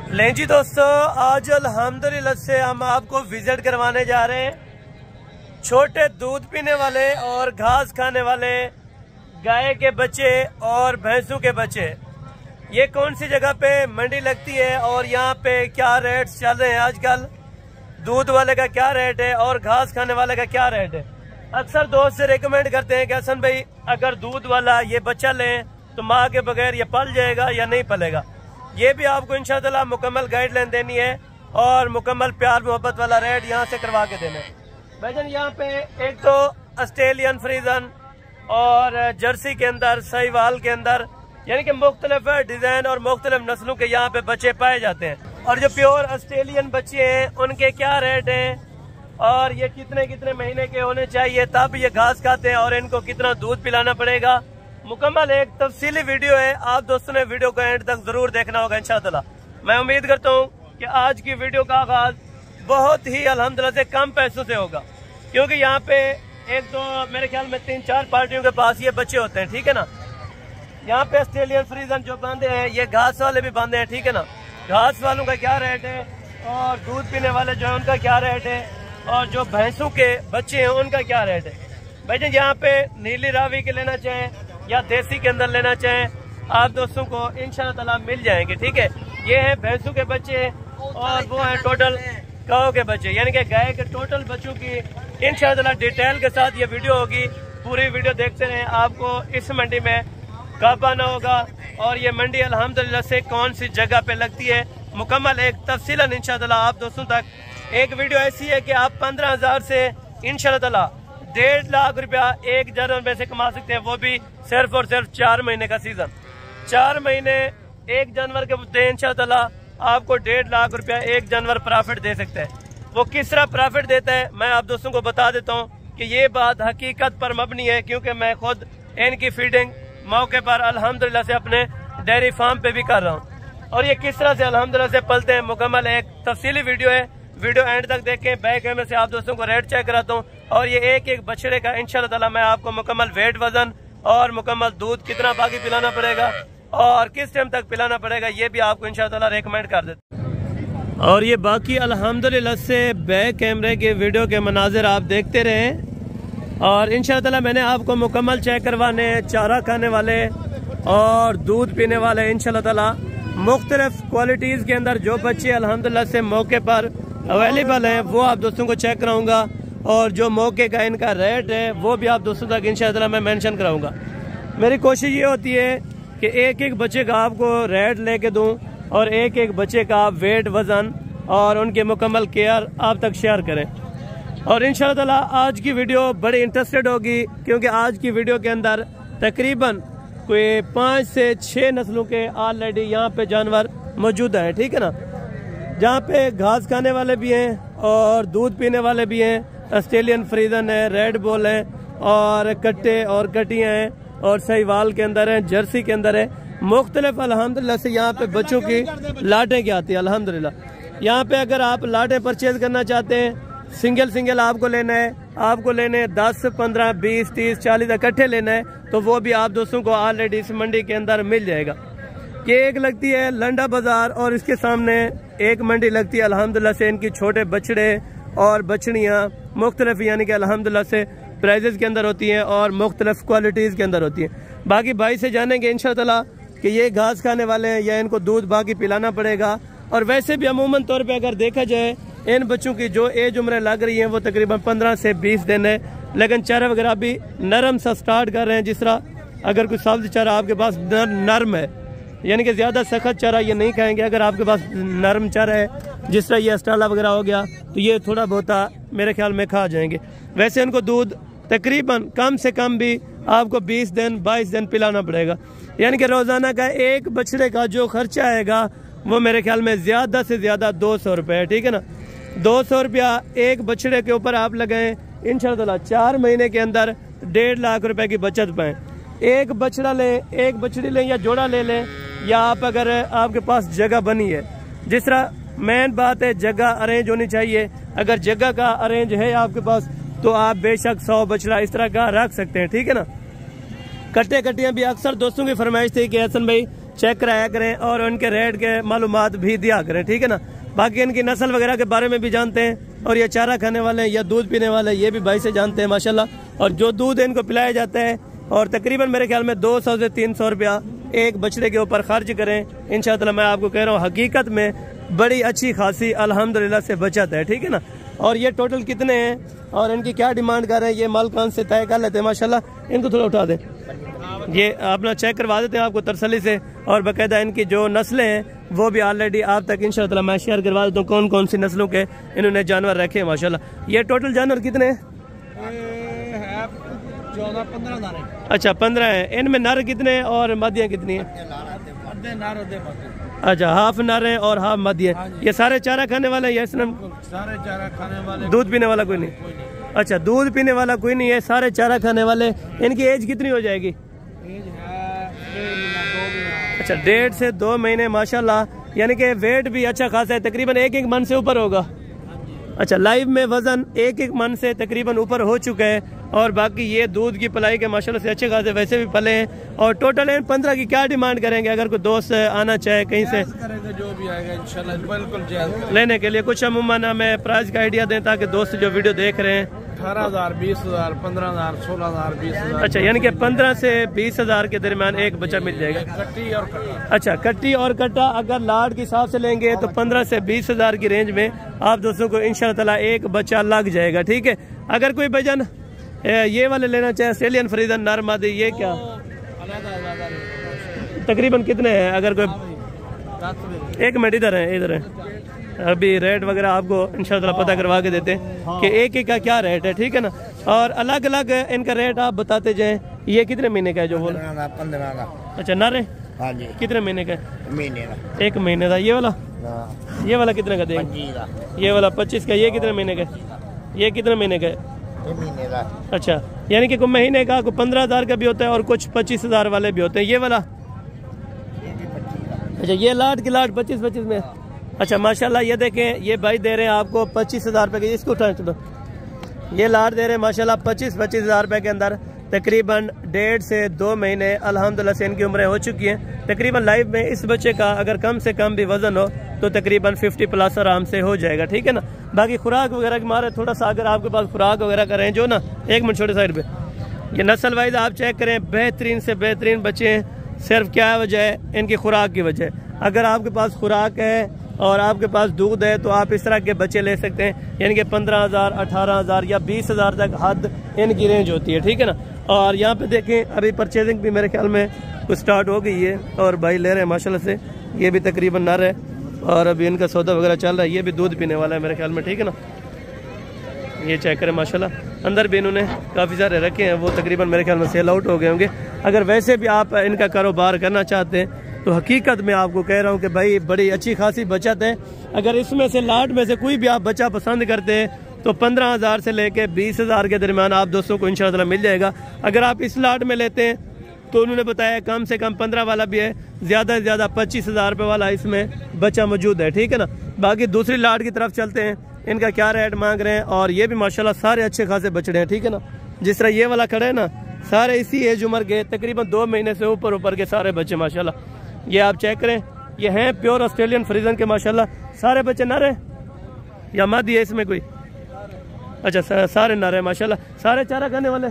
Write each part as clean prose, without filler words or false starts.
लें जी दोस्तों, आज अल्हम्दुलिल्लाह से हम आपको विजिट करवाने जा रहे हैं छोटे दूध पीने वाले और घास खाने वाले गाय के बच्चे और भैंसों के बच्चे। ये कौन सी जगह पे मंडी लगती है और यहाँ पे क्या रेट्स चल रहे हैं आजकल, दूध वाले का क्या रेट है और घास खाने वाले का क्या रेट है। अक्सर दोस्त से रिकमेंड करते हैं कि हसन भाई अगर दूध वाला ये बच्चा लें तो माँ के बगैर ये पल जाएगा या नहीं पलेगा। ये भी आपको इंशाअल्लाह मुकम्मल गाइडलाइन देनी है और मुकम्मल प्यार मोहब्बत वाला रेट यहाँ से करवा के देना है। भाईजान यहाँ पे एक तो ऑस्ट्रेलियन फ्रीजन और जर्सी के अंदर, साहिवाल के अंदर, यानी कि मुख्तलिफ डिजाइन और मुख्तलिफ नस्लों के यहाँ पे बच्चे पाए जाते हैं। और जो प्योर ऑस्ट्रेलियन बच्चे हैं उनके क्या रेट हैं और ये कितने कितने महीने के होने चाहिए तब ये घास खाते हैं और इनको कितना दूध पिलाना पड़ेगा। मुकम्मल एक तफसीली वीडियो है, आप दोस्तों ने वीडियो को एंड तक जरूर देखना होगा इंशाअल्लाह। मैं उम्मीद करता हूँ कि आज की वीडियो का आगाज बहुत ही अल्हम्दुलिल्लाह से कम पैसों से होगा, क्योंकि यहाँ पे एक तो मेरे ख्याल में 3-4 पार्टियों के पास ये बच्चे होते हैं, ठीक है ना। यहाँ पे ऑस्ट्रेलियन फ्रीजन जो बांधे हैं ये घास वाले भी बांधे हैं, ठीक है ना। घास वालों का क्या रेट है और दूध पीने वाले जो है उनका क्या रेट है और जो भैंसों के बच्चे हैं उनका क्या रेट है। भाई यहाँ पे नीली रावी के लेना चाहें या देसी के अंदर लेना चाहें, आप दोस्तों को इंशाअल्लाह मिल जाएंगे, ठीक है। ये है भैंसों के बच्चे और वो है टोटल गायों के बच्चे, यानी कि गाय के टोटल बच्चों की इंशाअल्लाह डिटेल के साथ ये वीडियो होगी। पूरी वीडियो देखते रहें। आपको इस मंडी में कब आना होगा और ये मंडी अल्हम्दुलिल्लाह से कौन सी जगह पे लगती है, मुकम्मल एक तफसीलन इंशाअल्लाह आप दोस्तों तक। एक वीडियो ऐसी है कि आप 15,000 से इंशाअल्लाह 1.5 लाख रुपया एक जानवर में से कमा सकते हैं, वो भी सिर्फ और सिर्फ 4 महीने का सीजन। 4 महीने एक जानवर के दें इंशाअल्लाह आपको 1.5 लाख रुपया एक जानवर प्रॉफिट दे सकते हैं। वो किस तरह प्रॉफिट देता है मैं आप दोस्तों को बता देता हूँ कि ये बात हकीकत पर मबनी है, क्योंकि मैं खुद इनकी फीडिंग मौके पर अल्हम्दुलिल्लाह से अपने डेयरी फार्म पे भी कर रहा हूँ और ये किस तरह से अल्हम्दुलिल्लाह से पलते हैं। मुकम्मल एक तफसीली वीडियो है, वीडियो एंड तक देखें। बैक कैमरे से आप दोस्तों को रेट चेक कराता हूँ और ये एक एक बछड़े का इंशाअल्लाह मैं आपको मुकम्मल वेट, वजन और मुकम्मल दूध कितना बाकी पिलाना पड़ेगा और किस टाइम तक पिलाना पड़ेगा ये भी आपको इंशाअल्लाह रेकमेंड कर देते हैं। और ये बाकी अल्हम्दुलिल्लाह से बैक कैमरे के वीडियो के मनाजिर आप देखते रहें और इंशाअल्लाह मैंने आपको मुकम्मल चेक करवाने चारा खाने वाले और दूध पीने वाले इंशाअल्लाह मुख्तलिफ क्वालिटीज़ के अंदर जो बच्चे अल्हम्दुलिल्लाह से मौके पर अवेलेबल हैं वो आप दोस्तों को चेक कराऊंगा और जो मौके का इनका रेट है वो भी आप दोस्तों तक इंशाअल्लाह मैं मेंशन कराऊंगा। मेरी कोशिश ये होती है कि एक एक बच्चे का आपको रेट लेके दूं और एक एक बच्चे का आप वेट, वजन और उनके मुकम्मल केयर आप तक शेयर करें। और इंशाअल्लाह आज की वीडियो बड़ी इंटरेस्टेड होगी, क्योंकि आज की वीडियो के अंदर तकरीबन कोई 5 से 6 नस्लों के ऑलरेडी यहाँ पे जानवर मौजूद हैं, ठीक है ना। जहाँ पे घास खाने वाले भी हैं और दूध पीने वाले भी हैं। ऑस्ट्रेलियन फ्रीजन है, रेड बुल है और कट्टे और कटियाँ हैं और साहिवाल के अंदर है, जर्सी के अंदर है। मुख्तलिफ अल्हम्दुलिल्लाह से यहाँ पे बच्चों की लाटें क्या आती है अल्हम्दुलिल्लाह। यहाँ पे अगर आप लाटें परचेज करना चाहते हैं, सिंगल आपको लेना है, आपको लेने 10, 15, 20, 30, 40 इकट्ठे लेना है तो वो भी आप दोस्तों को ऑलरेडी इस मंडी के अंदर मिल जाएगा। कि एक लगती है लंडा बाजार और इसके सामने एक मंडी लगती है अल्हम्दुलिल्लाह से इनकी छोटे बछड़े और बछड़ियाँ मुख्तलिफ, यानी कि अल्हम्दुलिल्लाह से प्राइजेस के अंदर होती हैं और मुख्तलिफ क्वालिटीज़ के अंदर होती हैं। बाकी भाई से जानेंगे इंशाअल्लाह कि ये घास खाने वाले हैं या इनको दूध बाकी पिलाना पड़ेगा। और वैसे भी अमूमन तौर पे अगर देखा जाए इन बच्चों की जो एज उम्र लग रही है वो तकरीबन 15 से 20 दिन है, लेकिन चारा वगैरह भी नरम सा स्टार्ट कर रहे हैं। जिस तरह अगर कोई सब्ज चारा आपके पास नरम है, यानी कि ज़्यादा सख्त चारा ये नहीं खाएंगे। अगर आपके पास नरम चारा है जिस तरह ये अस्टाला वगैरह हो गया तो ये थोड़ा बहुत मेरे ख्याल में खा जाएंगे। वैसे इनको दूध तकरीबन कम से कम भी आपको 20 दिन 22 दिन पिलाना पड़ेगा, यानी कि रोज़ाना का एक बछड़े का जो खर्चा आएगा वो मेरे ख्याल में ज़्यादा से ज़्यादा 200 रुपये है, ठीक है ना। 200 रुपया एक बछड़े के ऊपर आप लगाएं, इंशाअल्लाह 4 महीने के अंदर 1.5 लाख रुपए की बचत पाएं। एक बछड़ा लें, एक बछड़ी लें या जोड़ा ले लें, या आप अगर आपके पास जगह बनी है, जिस तरह मेन बात है जगह अरेंज होनी चाहिए। अगर जगह का अरेंज है आपके पास तो आप बेशक 100 बछड़ा इस तरह का रख सकते हैं, ठीक है ना। कट्टे कट्टियाँ भी अक्सर दोस्तों की फरमाइश थी कि हसन भाई चेक कराया करें और उनके रेट के मालूमात भी दिया करें, ठीक है ना। बाकी इनकी नस्ल वगैरह के बारे में भी जानते हैं और ये चारा खाने वाले या दूध पीने वाले ये भी भाई से जानते हैं माशाल्लाह। और जो दूध इनको पिलाया जाता है और तकरीबन मेरे ख्याल में 200 से 300 रुपया एक बछड़े के ऊपर खर्च करें, इंशाअल्लाह मैं आपको कह रहा हूँ हकीकत में बड़ी अच्छी खासी अल्हम्दुलिल्लाह से बचत है, ठीक है ना। और ये टोटल कितने हैं और इनकी क्या डिमांड कर रहे हैं ये मालकान से तय कर लेते हैं माशाल्लाह। इनको थोड़ा उठा दें, ये अपना चेक करवा देते हैं आपको तसल्ली से। और बाकायदा इनकी जो नस्लें हैं वो भी ऑलरेडी आप तक इंशाअल्लाह मैं शेयर करवा देता हूँ कौन कौन सी नस्लों के इन्होंने जानवर रखे हैं माशाल्लाह। ये टोटल जानवर कितने हैं? 14-15 अच्छा 15 है। इनमें नर कितने हैं और मादियाँ कितनी हैं? अच्छा हाफ नर है और हाफ मादियाँ। ये सारे चारा खाने वाले हैं या सारे चारा खाने वाले? दूध पीने वाला कोई नहीं? अच्छा दूध पीने वाला कोई नहीं है, सारे चारा खाने वाले। इनकी एज कितनी हो जाएगी? अच्छा 1.5 से 2 महीने माशाल्लाह, यानी कि वेट भी अच्छा खासा है, तकरीबन 1 मन से ऊपर होगा। अच्छा लाइव में वजन 1 मन से तकरीबन ऊपर हो चुका है। और बाकी ये दूध की पलाई के माशाल्लाह से अच्छे खासे वैसे भी पले हैं। और टोटल इन 15 की क्या डिमांड करेंगे अगर कोई दोस्त आना चाहे कहीं से? जो भी आएगा इंशाल्लाह बिल्कुल जायज़ लेने के लिए कुछ अमूमन हमें प्राइस का आइडिया दें ताकि दोस्त जो वीडियो देख रहे हैं। 18,000, 20,000, 15,000, 16,000, 20,000। अच्छा यानी कि 15 से 20,000 के दरमियान एक बच्चा मिल जाएगा। कट्टी और कट्टा। अच्छा कट्टी और कट्टा अगर लाड के हिसाब से लेंगे तो 15 से 20,000 की रेंज में आप दोस्तों को इंशाअल्लाह एक बच्चा लग जाएगा, ठीक है। अगर कोई भजन ये वाले लेना चाहे ऑस्ट्रेलियन फ्रीजन नर मादी, ये क्या तकरीबन कितने हैं? अगर कोई 1 मिनट इधर है अभी रेट वगैरह आपको इंशाअल्लाह पता करवा के देते हैं कि एक का क्या रेट है, ठीक है ना। और अलग अलग इनका रेट आप बताते जाएं। ये कितने महीने का है जो बोला? 15 का। अच्छा नर है? हाँ जी। कितने महीने का? महीने का। 1 महीने का। ये वाला कितने का देगा? ये वाला 25 का। ये कितने महीने का? ये कितने महीने का है? महीने का। अच्छा यानी कि कुछ महीने का 15,000 का भी होता है और कुछ 25,000 वाले भी होते हैं। ये वाला? अच्छा ये लाट की लाट 25 में। अच्छा माशाल्लाह ये देखें ये भाई दे रहे हैं आपको 25,000 रुपये के। इसको उठाएं चलो। ये लाट दे रहे हैं माशाल्लाह 25,000 रुपये के अंदर तकरीबन 1.5 से 2 महीने अल्हम्दुलिल्लाह से इनकी उम्रें हो चुकी हैं। तकरीबन लाइव में इस बच्चे का अगर कम से कम भी वजन हो तो तकरीबन 50 प्लस आराम से हो जाएगा, ठीक है ना। बाकी खुराक वगैरह के मारे थोड़ा सा अगर आपके पास खुराक वगैरह करें जो ना 1 मिनट छोटे साइड पे ये नस्ल वाइज आप चेक करें बेहतरीन से बेहतरीन बच्चे हैं। सिर्फ क्या वजह है? इनकी खुराक की वजह। अगर आपके पास खुराक है और आपके पास दूध है तो आप इस तरह के बच्चे ले सकते हैं, यानी कि 15,000, 18,000 या 20,000 तक हद इनकी रेंज होती है, ठीक है ना। और यहाँ पे देखें अभी परचेजिंग भी मेरे ख्याल में कुछ स्टार्ट हो गई है और भाई ले रहे हैं माशाल्लाह से। ये भी तकरीबन नर है और अभी इनका सौदा वगैरह चल रहा है। ये भी दूध पीने वाला है मेरे ख्याल में, ठीक है ना। ये चेक करें माशाल्लाह। अंदर भी इन्होंने काफ़ी सारे रखे हैं, वो तकरीबन मेरे ख्याल में सेल आउट हो गए होंगे। अगर वैसे भी आप इनका कारोबार करना चाहते हैं तो हकीकत में आपको कह रहा हूँ कि भाई बड़ी अच्छी खासी बचत है। अगर इसमें से लाट में से कोई भी आप बच्चा पसंद करते हैं तो 15,000 से लेके 20,000 के दरमियान आप दोस्तों को इंशाअल्लाह मिल जाएगा। अगर आप इस लाट में लेते हैं तो उन्होंने बताया कम से कम 15 वाला भी है, ज़्यादा से ज़्यादा 25,000 रुपये वाला इसमें बच्चा मौजूद है, ठीक है ना। बाकी दूसरी लाट की तरफ चलते हैं, इनका क्या रेट मांग रहे हैं। और ये भी माशाल्लाह सारे अच्छे खासे बछड़े हैं, ठीक है ना। जिस तरह ये वाला खड़े है ना सारे इसी एज उम्र के तकरीबन 2 महीने से ऊपर के सारे बच्चे माशाल्लाह। ये आप चेक करें, ये हैं प्योर ऑस्ट्रेलियन फ्रीजन के माशाल्लाह। सारे बच्चे नर हैं या मादी है इसमें कोई? अच्छा सारे नर हैं माशाल्लाह, सारे चारा खाने वाले।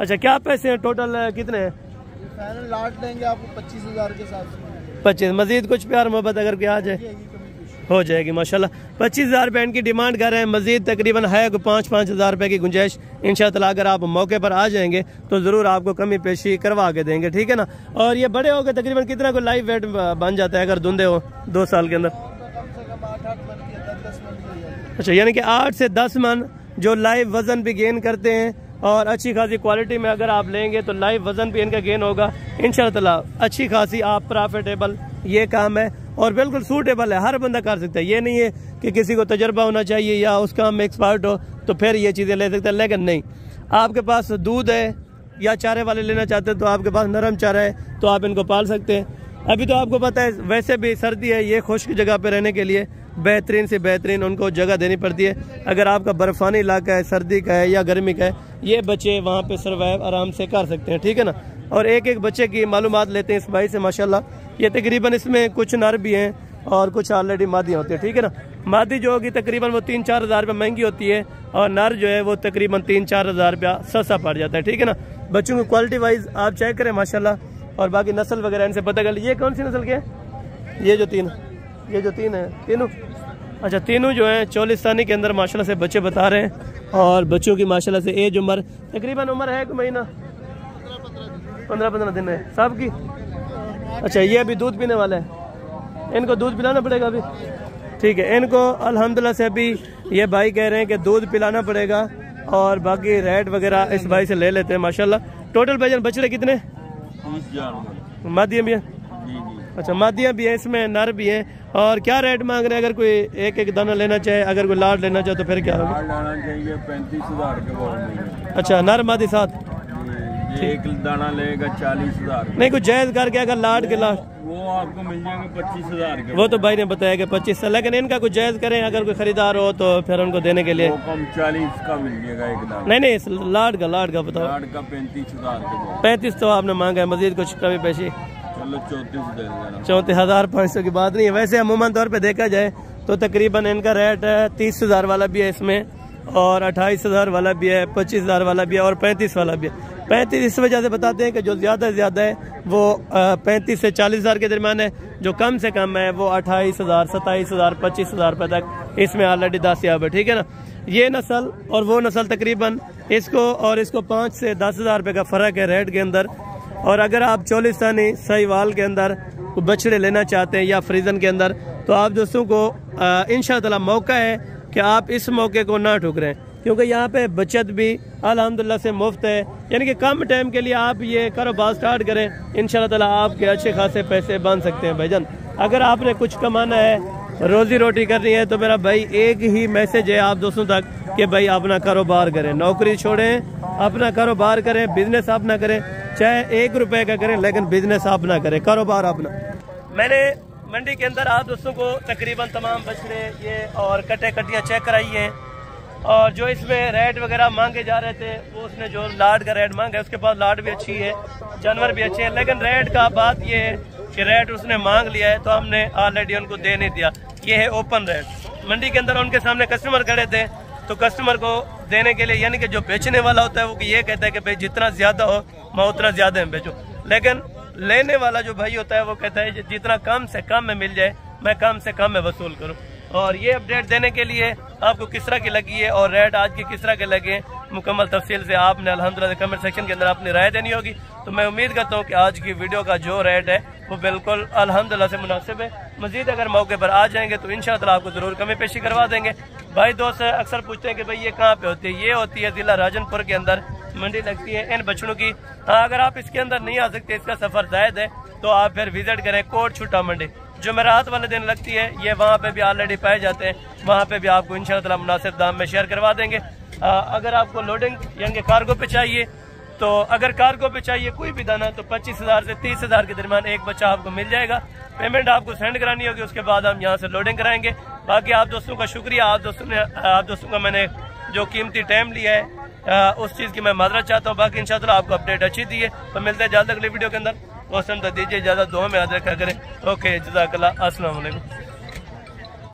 अच्छा क्या पैसे हैं टोटल कितने हैं? फाइनल लाट लेंगे आपको 25,000 के साथ। 25 मजीद कुछ प्यार मोहब्बत अगर क्या आ जाए हो जाएगी माशाल्लाह। 25,000 रुपये इनकी डिमांड कर रहे हैं। मजीद तकरीबन है 5,000 रुपये की गुंजाइश इंशाअल्लाह। अगर आप मौके पर आ जाएंगे तो ज़रूर आपको कमी पेशी करवा के देंगे, ठीक है ना। और ये बड़े हो गए तकरीबन कितना को लाइव वेट बन जाता है अगर धुंधे हो 2 साल के अंदर? अच्छा यानी कि 8 से 10 मन जो लाइव वजन भी गेन करते हैं और अच्छी खासी क्वालिटी में अगर आप लेंगे तो लाइव वजन भी इनका गेन होगा इंशाअल्लाह। अच्छी खासी आप प्रॉफिटेबल ये काम है और बिल्कुल सूटेबल है, हर बंदा कर सकता है। ये नहीं है कि किसी को तजर्बा होना चाहिए या उस काम में एक्सपर्ट हो तो फिर ये चीज़ें ले सकता है। लेकिन नहीं, आपके पास दूध है या चारे वाले लेना चाहते हैं तो आपके पास नरम चारा है तो आप इनको पाल सकते हैं। अभी तो आपको पता है वैसे भी सर्दी है, ये खुश्क जगह पे रहने के लिए बेहतरीन से बेहतरीन उनको जगह देनी पड़ती है। अगर आपका बर्फानी इलाका है, सर्दी का है या गर्मी का है, ये बच्चे वहाँ पे सर्वाइव आराम से कर सकते हैं, ठीक है ना। और एक एक बच्चे की मालूमात लेते हैं इस भाई से माशाल्लाह। ये तकरीबन इसमें कुछ नर भी हैं और कुछ ऑलरेडी मादियाँ होती है, ठीक है ना। मादी जो होगी तकरीबन वो 3-4 हज़ार रुपये महंगी होती है और नर जो है वो तकरीबन 3-4 हज़ार रुपया सस्ता पड़ जाता है, ठीक है ना। बच्चों की क्वालिटी वाइज आप चेक करें माशाल्लाह, और बाकी नस्ल वगैरह इनसे पता कर। ये कौन सी नस्ल के हैं? ये जो तीन है तीनों, अच्छा तीनों जो हैं चोलिस्तानी के अंदर माशाल्लाह से बच्चे बता रहे हैं। और बच्चों की माशाल्लाह से एज उम्र तकरीबन उम्र है कोई महीना 15-15 दिन है सब की। अच्छा ये अभी दूध पीने वाला है, इनको दूध पिलाना पड़ेगा अभी, ठीक है। इनको अल्हम्दुलिल्लाह से अभी ये भाई कह रहे हैं कि दूध पिलाना पड़ेगा और बाकी रेट वगैरह इस भाई से ले लेते हैं माशाल्लाह। टोटल भाईजान बछड़े कितने? 30,000 मादियाँ भी हैं? अच्छा मादियाँ भी हैं, इसमें नर भी हैं। और क्या रेट मांग रहे हैं? अगर कोई एक दाना लेना चाहे, अगर कोई लाड लेना चाहे तो फिर क्या होगा? लाना चाहिए 35,000 के भाव। अच्छा नर मादी साथ, एक दाना लेगा 40,000। नहीं कुछ जायज करके अगर लाड के लाड वो आपको मिल जाएंगे 25,000 के। वो तो भाई ने बताया कि 25, लेकिन इनका कुछ जायज करें अगर कोई खरीदार हो तो फिर उनको देने के लिए। वो कम 40 का मिल जाएगा एक दाना। नहीं लाड का बताओ। लाड का 35,000 के। 35 तो आपने मांगा है, मजीद कुछ कमी पेशी? चलो 34 दे देना। 34,500 की बात नहीं है। वैसे अमूमन तौर पे देखा जाए तो तकरीबन इनका रेट है 30,000 वाला भी है इसमें, और 28,000 वाला भी है, 25,000 वाला भी है और 35 वाला भी है। 35 इस वजह से बताते हैं कि जो ज़्यादा से ज़्यादा है वो 35 से 40,000 के दरमियान है, जो कम से कम है वो 28,000, 27,000, 25,000 रुपये तक इसमें ऑलरेडी दस्तियाब है, ठीक है ना। ये नस्ल और वो नस्ल तकरीबन इसको और इसको 5 से 10,000 रुपये का फ़र्क है रेट के अंदर। और अगर आप चोलिस्तानी सहीवाल के अंदर बछड़े लेना चाहते हैं या फ्रीजन के अंदर, तो आप दोस्तों को इंशाअल्लाह मौका है कि आप इस मौके को ना ठुकरें, क्योंकि यहाँ पे बचत भी अल्हम्दुलिल्लाह से मुफ्त है। यानी कि कम टाइम के लिए आप ये कारोबार स्टार्ट करें, इंशाअल्लाह आपके अच्छे खासे पैसे बन सकते हैं भाईजान। अगर आपने कुछ कमाना है, रोजी रोटी करनी है, तो मेरा भाई एक ही मैसेज है आप दोस्तों तक कि भाई अपना कारोबार करें, नौकरी छोड़ें, अपना कारोबार करें, बिजनेस अपना करें, चाहे 1 रुपए का करें लेकिन बिजनेस अपना करें, कारोबार अपना। मैंने मंडी के अंदर आप दोस्तों को तकरीबन तमाम बछड़े ये और कटियाँ चेक कराई हैं, और जो इसमें रेट वगैरह मांगे जा रहे थे वो उसने जो लाड का रेट मांगा है, उसके पास लाड भी अच्छी है, जानवर भी अच्छे हैं, लेकिन रेट का बात ये है कि रेट उसने मांग लिया है तो हमने ऑलरेडी उनको दे नहीं दिया। ये है ओपन रेट। मंडी के अंदर उनके सामने कस्टमर खड़े थे तो कस्टमर को देने के लिए, यानी कि जो बेचने वाला होता है वो ये कहता है कि भाई जितना ज्यादा हो मैं उतना ज्यादा में बेचूं, लेकिन लेने वाला जो भाई होता है वो कहता है जितना कम से कम में मिल जाए मैं कम से कम में वसूल करूं। और ये अपडेट देने के लिए आपको किस तरह की लगी है और रेट आज की किस तरह के लगे मुकम्मल तफसील से आपने अल्हम्दुलिल्लाह कमेंट सेक्शन के अंदर अपनी राय देनी होगी। तो मैं उम्मीद करता हूँ कि आज की वीडियो का जो रेट है वो बिल्कुल अल्हम्दुलिल्लाह से मुनासिब है। मजीद अगर मौके पर आ जाएंगे तो इंशाअल्लाह आपको ज़रूर कमी पेशी करवा देंगे। भाई दोस्त अक्सर पूछते हैं कि भाई ये कहाँ पे होती है? ये होती है ज़िला राजनपुर के अंदर मंडी लगती है इन बछड़ों की। हाँ अगर आप इसके अंदर नहीं आ सकते, इसका सफ़र जायद है, तो आप फिर विजिट करें कोट छुट्टा मंडी, जुमेरात वाले दिन लगती है। ये वहाँ पे भी ऑलरेडी पाए जाते हैं, वहाँ पे भी आपको इंशाअल्लाह मुनासिब दाम में शेयर करवा देंगे। अगर आपको लोडिंग यानी कार्गो पे चाहिए, तो अगर कार्गो पे चाहिए कोई भी दाना तो 25,000 से 30,000 के दरमियान एक बच्चा आपको मिल जाएगा। पेमेंट आपको सेंड करानी होगी, उसके बाद हम यहाँ से लोडिंग कराएंगे। बाकी आप दोस्तों का शुक्रिया, आप दोस्तों का मैंने जो कीमती टाइम लिया है उस चीज़ की मैं माजरत चाहता हूँ। बाकी इंशाअल्लाह आपको अपडेट अच्छी दी है, तो मिलते हैं जल्द अगली वीडियो के अंदर। उस टाइम तक दीजिए इजाज़त, दुआ में याद रखा करें। ओके जज़ाकल्लाह, अस्सलाम वालेकुम।